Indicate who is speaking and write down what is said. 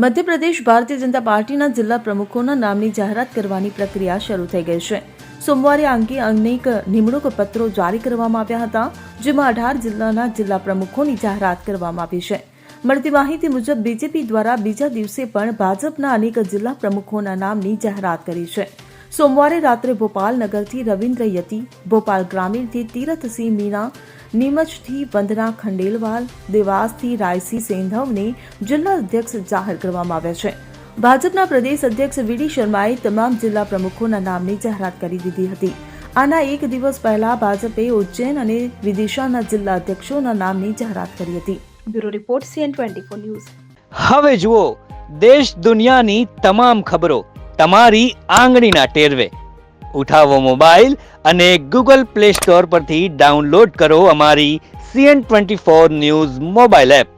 Speaker 1: મધ્યપ્રદેશ ભારતીય જનતા પાર્ટીના જિલ્લા પ્રમુખોના નામની જાહેરાત કરવાની પ્રક્રિયા શરૂ થઈ ગઈ છે. સોમવારે આ અંગે અનેક નિમણૂક પત્રો જારી કરવામાં આવ્યા હતા, જેમાં 18 જિલ્લાના જિલ્લા પ્રમુખોની જાહેરાત કરવામાં આવી છે. મળતી માહિતી મુજબ બીજેપી દ્વારા બીજા દિવસે પણ ભાજપના અનેક જિલ્લા પ્રમુખોના નામની જાહેરાત કરી છે. સોમવારે રાત્રે ભોપાલ નગરથી રવિન્દ્ર યતિ, ભોપાલ ગ્રામીણથી તીરથસિંહ મીણા, નીમચથી વંદના ખંડેલવાલ, દેવાસથી રાયસિંહ સેંધવને જિલ્લા અધ્યક્ષ જાહેર કરવામાં આવ્યા છે. ભાજપના પ્રદેશ અધ્યક્ષ વી.ડી. શર્માએ તમામ જિલ્લા પ્રમુખોના નામની જાહેરાત કરી દીધી હતી. આના એક દિવસ પહેલા ભાજપે ઉજ્જૈન અને વિદિશાના જિલ્લા અધ્યક્ષોના નામની જાહેરાત કરી હતી. Bureau report CN24 news.
Speaker 2: હવે જુઓ દેશ દુનિયાની તમામ ખબરો તમારી આંગળીના ટેરવે. ઉઠાવો મોબાઈલ અને Google Play Store પરથી ડાઉનલોડ કરો અમારી CN24 ન્યૂઝ મોબાઈલ એપ.